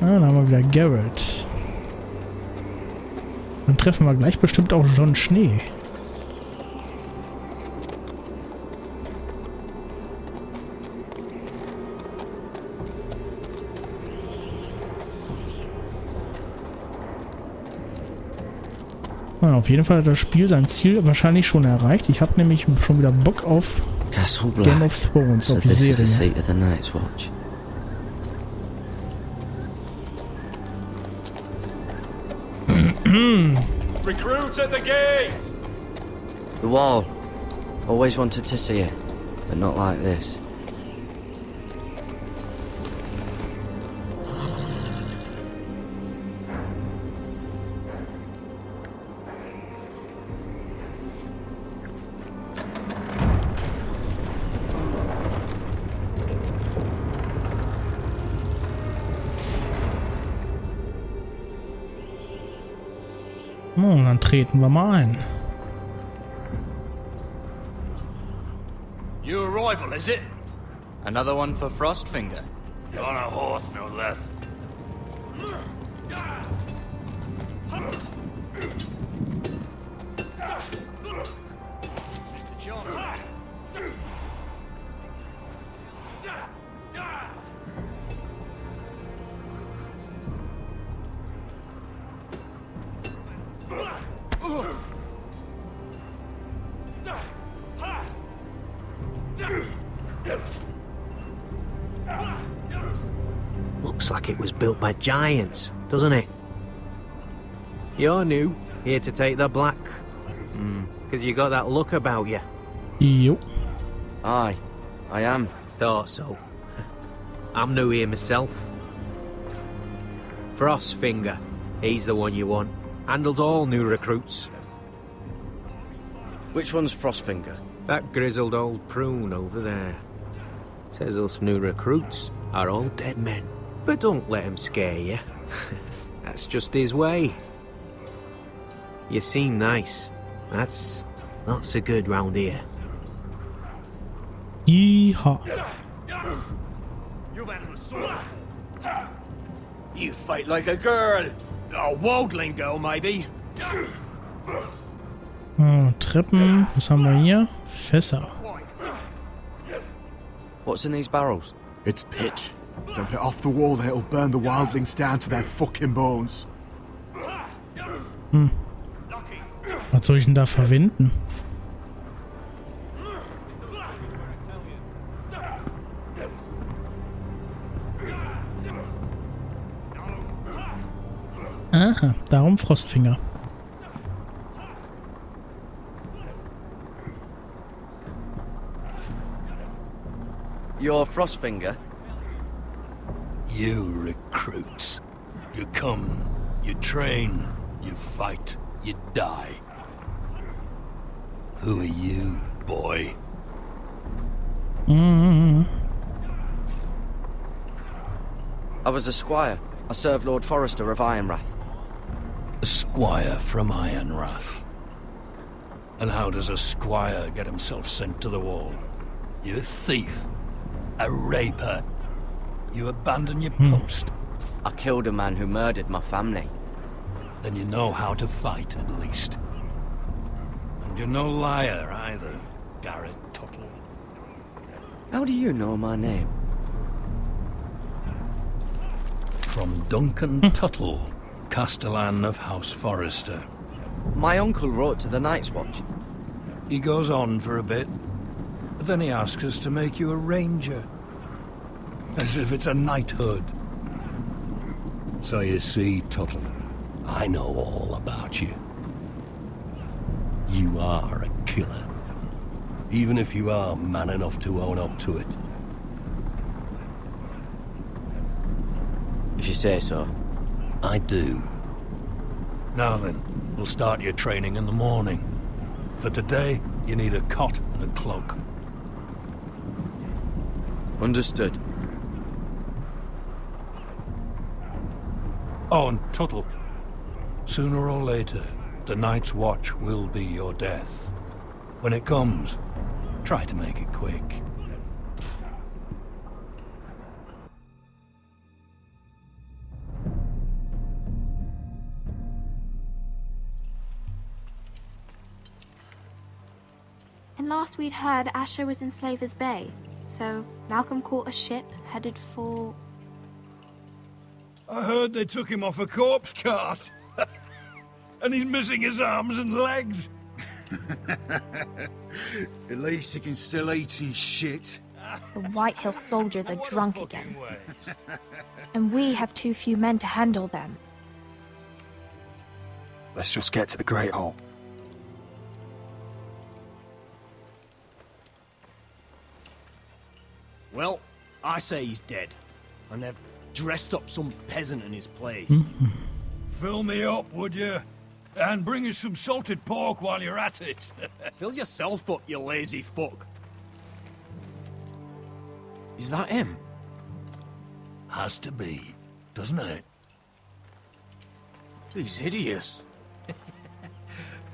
Dann haben wir wieder Garrett. Dann treffen wir gleich bestimmt auch schon Schnee. Ja, auf jeden Fall hat das Spiel sein Ziel wahrscheinlich schon erreicht. Ich habe nämlich schon wieder Bock auf Game of Thrones, auf die Serie. Recruits at the gate! The wall. Always wanted to see it, but not like this. Oh, dann treten wir mal ein. New arrival, is it? Another one for Frostfinger. On a horse, no less. Looks like it was built by giants, doesn't it? You're new, here to take the black. Because you got that look about you. Jo. Aye, I am. Thought so. I'm new here myself. Frostfinger, he's the one you want. Handles all new recruits. Which one's Frostfinger? That grizzled old prune over there. Says us new recruits are all dead men. But don't let him scare you. That's just his way. You seem nice. That's not so good round here. Yeehaw. You fight like a girl. A waldling girl, maybe. Oh, Treppen. Was haben wir hier? Fässer. What's in these barrels? It's pitch. Jump it off the wall and it'll burn the wildlings down to their fucking bones. Was soll ich denn da verwenden? Aha, darum Frostfinger. You're Frostfinger? You recruits. You come, you train, you fight, you die. Who are you, boy? I was a squire. I served Lord Forrester of Ironrath. A squire from Ironrath. And how does a squire get himself sent to the wall? You a thief. A raper. You abandon your post. I killed a man who murdered my family. Then you know how to fight, at least. And you're no liar, either, Garrett Tuttle. How do you know my name? From Duncan Tuttle, Castellan of House Forrester. My uncle wrote to the Night's Watch. He goes on for a bit, but then he asks us to make you a ranger. As if it's a knighthood. So you see, Tuttle, I know all about you. You are a killer. Even if you are man enough to own up to it. If you say so. I do. Now then, we'll start your training in the morning. For today, you need a cot and a cloak. Understood. Oh, and Tuttle, sooner or later, the Night's Watch will be your death. When it comes, try to make it quick. And last we'd heard, Asher was in Slaver's Bay. So Malcolm caught a ship headed for... I heard they took him off a corpse cart. And he's missing his arms and legs. At least he can still eat and shit. The White Hill soldiers are drunk again. And we have too few men to handle them. Let's just get to the Great Hall. Well, I say he's dead. And they've dressed up some peasant in his place. Fill me up, would you? And bring us some salted pork while you're at it. Fill yourself up, you lazy fuck. Is that him? Has to be, doesn't it? He's hideous.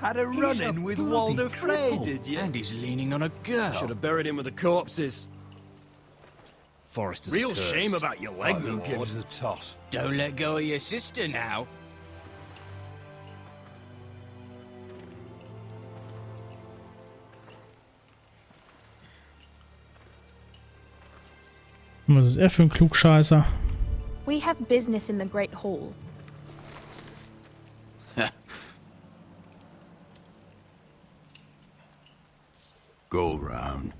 Had a run-in with Walder Frey, did you? And he's leaning on a girl. Should have buried him with the corpses. Forrester's Real cursed. shame about your leg, Who my gives lord. it a toss? Don't let go of your sister now. Was ist er für ein Klugscheißer? We have business in the Great Hall. Go round.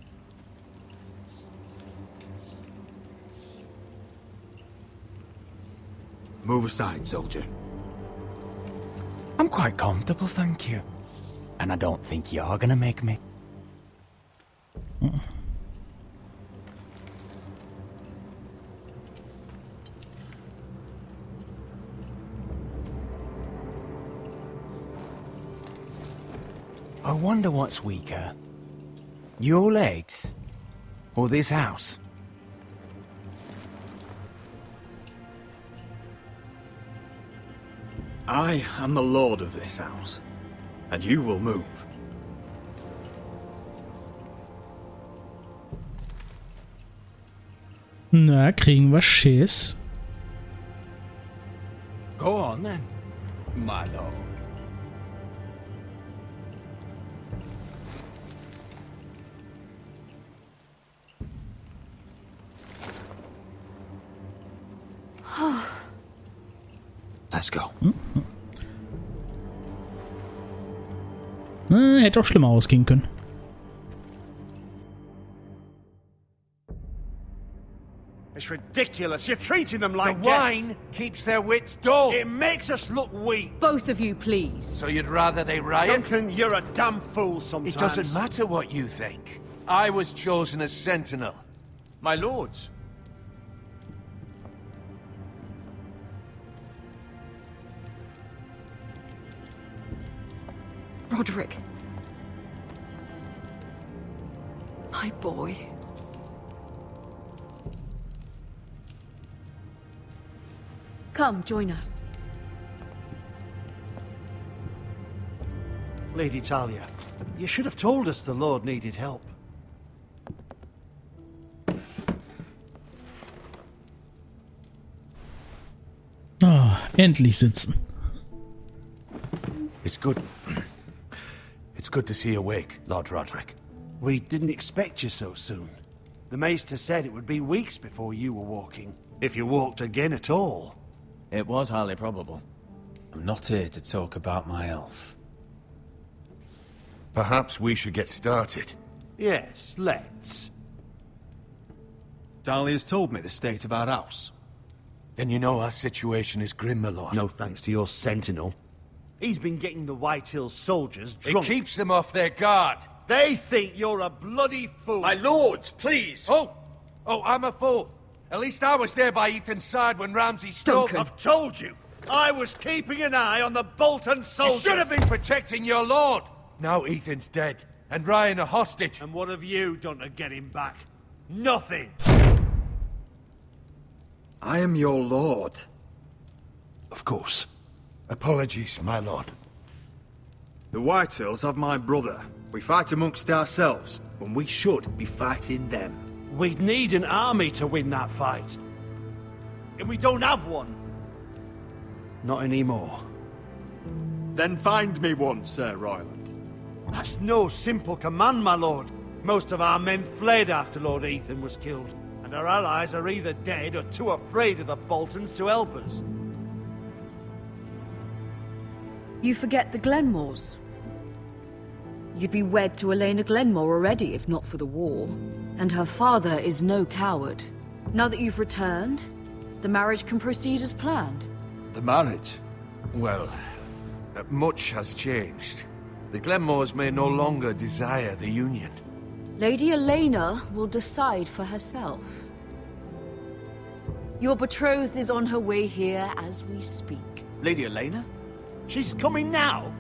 Move aside, soldier. I'm quite comfortable, thank you. And I don't think you're gonna make me. I wonder what's weaker. Your legs? Or this house? I am the lord of this house. And you will move. Na, kriegen wir Schiss. Go on then, my lord. Let's go. Hätte auch schlimmer ausgehen können. It's ridiculous. You're treating them like the wine keeps their wits dull. It makes us look weak. Both of you, please. So you'd rather they riot? Duncan, you're a damn fool sometimes. It doesn't matter what you think. I was chosen as sentinel. My lords. Roderick. My boy. Come, join us. Lady Talia, you should have told us the Lord needed help. Ah, endlich sitzen. It's good. It's good to see you awake, Lord Roderick. We didn't expect you so soon. The Maester said it would be weeks before you were walking, if you walked again at all. It was highly probable. I'm not here to talk about my elf. Perhaps we should get started. Yes, let's. Dahlia's told me the state of our house. Then you know our situation is grim, my lord. No thanks to your sentinel. He's been getting the White Hill soldiers drunk. It keeps them off their guard. They think you're a bloody fool. My lords, please! Oh, I'm a fool. At least I was there by Ethan's side when Ramsay stole... I've told you! I was keeping an eye on the Bolton soldiers! You should have been protecting your lord! Now Ethan's dead, and Ryan a hostage. And what have you done to get him back? Nothing! I am your lord. Of course. Apologies, my lord. The Whitehills have my brother. We fight amongst ourselves, when we should be fighting them. We'd need an army to win that fight. And we don't have one. Not anymore. Then find me one, Sir Royland. That's no simple command, my lord. Most of our men fled after Lord Ethan was killed, and our allies are either dead or too afraid of the Boltons to help us. You forget the Glenmores. You'd be wed to Elena Glenmore already if not for the war. And her father is no coward. Now that you've returned, the marriage can proceed as planned. The marriage? Well, much has changed. The Glenmores may no longer desire the union. Lady Elena will decide for herself. Your betrothed is on her way here as we speak. Lady Elena? She's coming now?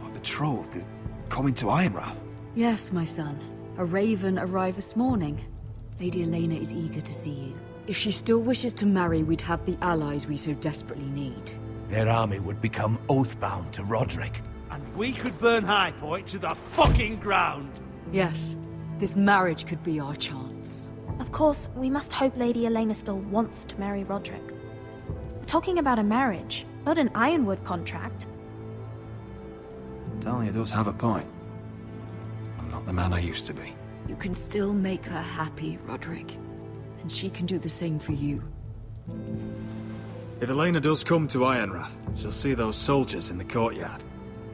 My betrothed is coming to Ironrath? Yes, my son. A raven arrived this morning. Lady Elena is eager to see you. If she still wishes to marry, we'd have the allies we so desperately need. Their army would become oathbound to Roderick. And we could burn High Point to the fucking ground! Yes, this marriage could be our chance. Of course, we must hope Lady Elena still wants to marry Roderick. We're talking about a marriage, not an Ironwood contract. Talia does have a point. I'm not the man I used to be. You can still make her happy, Roderick. And she can do the same for you. If Elena does come to Ironrath, she'll see those soldiers in the courtyard.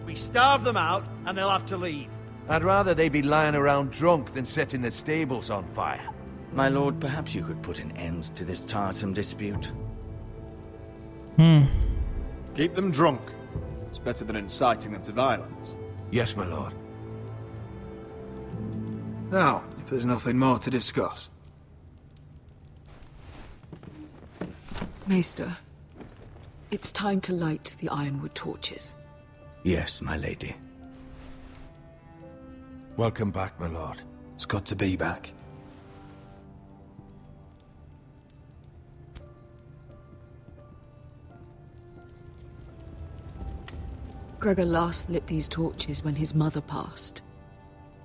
We starve them out, and they'll have to leave. I'd rather they be lying around drunk than setting the stables on fire. My lord, perhaps you could put an end to this tiresome dispute. Keep them drunk. It's better than inciting them to violence. Yes, my lord. Now, if there's nothing more to discuss. Maester, it's time to light the ironwood torches. Yes, my lady. Welcome back, my lord. It's good to be back. Gregor last lit these torches when his mother passed.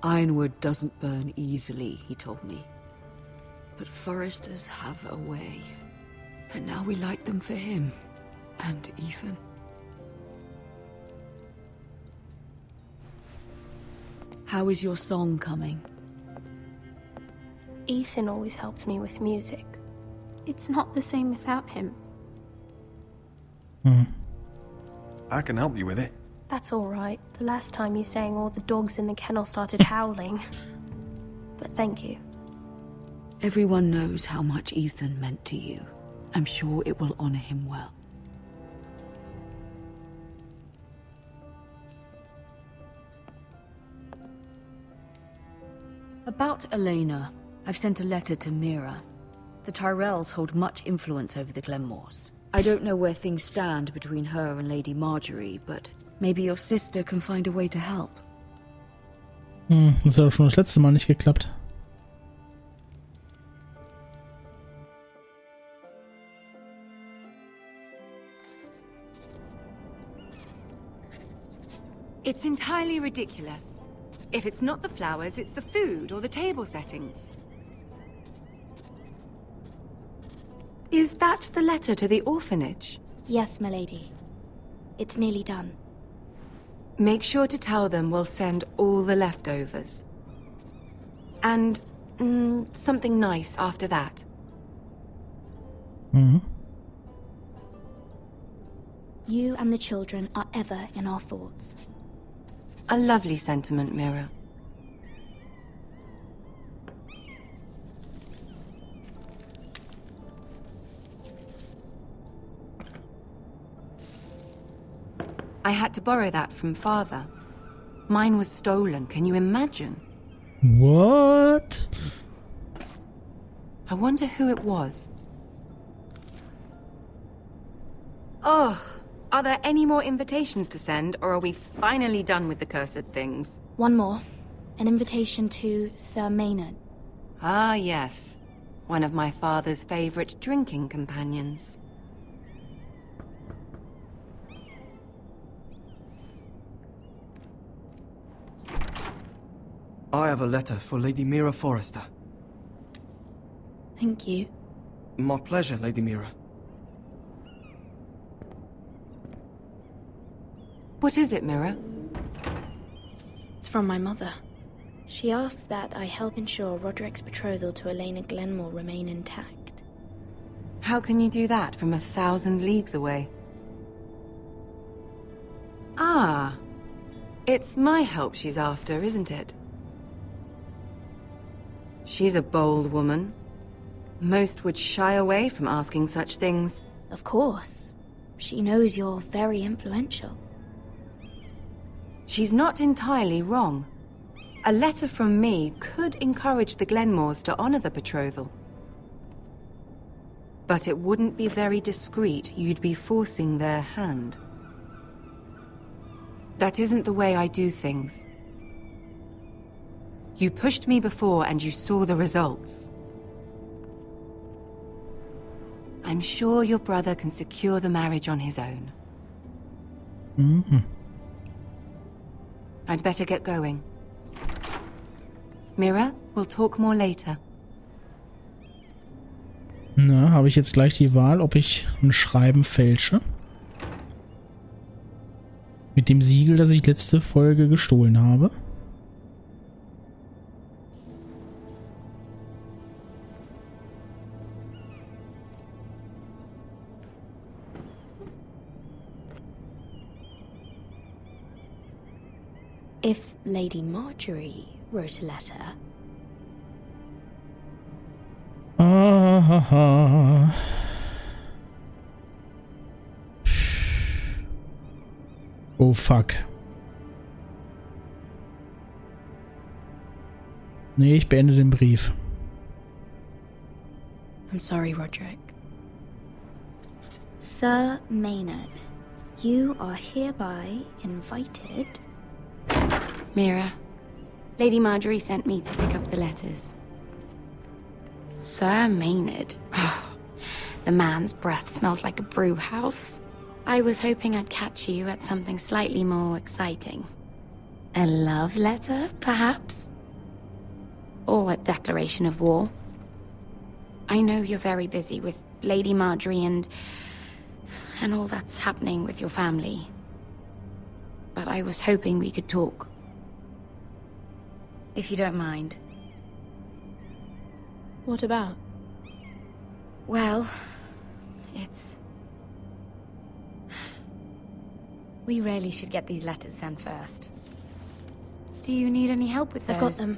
Ironwood doesn't burn easily, he told me. But foresters have a way. And now we light them for him. And Ethan. How is your song coming? Ethan always helped me with music. It's not the same without him. I can help you with it. That's all right. The last time you sang, all the dogs in the kennel started howling. But thank you. Everyone knows how much Ethan meant to you. I'm sure it will honor him well. About Elena, I've sent a letter to Mira. The Tyrells hold much influence over the Glenmores. I don't know where things stand between her and Lady Marjorie, but maybe your sister can find a way to help. Das hat auch schon das letzte Mal nicht geklappt. It's entirely ridiculous. If it's not the flowers, it's the food or the table settings. Is that the letter to the orphanage? Yes, my lady. It's nearly done. Make sure to tell them we'll send all the leftovers. And something nice after that. You and the children are ever in our thoughts. A lovely sentiment, Mira. I had to borrow that from Father. Mine was stolen, can you imagine? What? I wonder who it was. Oh, are there any more invitations to send, or are we finally done with the cursed things? One more. An invitation to Sir MEINE. Ah, yes. One of my father's favorite drinking companions. I have a letter for Lady Mira Forrester. Thank you. My pleasure, Lady Mira. What is it, Mira? It's from my mother. She asks that I help ensure Roderick's betrothal to Elena Glenmore remain intact. How can you do that from 1,000 leagues away? Ah, it's my help she's after, isn't it? She's a bold woman. Most would shy away from asking such things. Of course. She knows you're very influential. She's not entirely wrong. A letter from me could encourage the Glenmores to honor the betrothal. But it wouldn't be very discreet. You'd be forcing their hand. That isn't the way I do things. You pushed me before and you saw the results. I'm sure your brother can secure the marriage on his own. Mhm. I'd better get going. Mira, we'll talk more later. Na, habe ich jetzt gleich die Wahl, ob ich ein Schreiben fälsche? Mit dem Siegel, das ich letzte Folge gestohlen habe. If Lady Marjorie wrote a letter... Oh fuck. Nee, ich beende den Brief. I'm sorry, Roderick. Sir Maynard, you are hereby invited... Mira, Lady Marjorie sent me to pick up the letters. Sir Maynard. The man's breath smells like a brew house. I was hoping I'd catch you at something slightly more exciting. A love letter, perhaps? Or a declaration of war? I know you're very busy with Lady Marjorie and all that's happening with your family. But I was hoping we could talk. If you don't mind. What about? Well, it's... We really should get these letters sent first. Do you need any help with those? I've got them.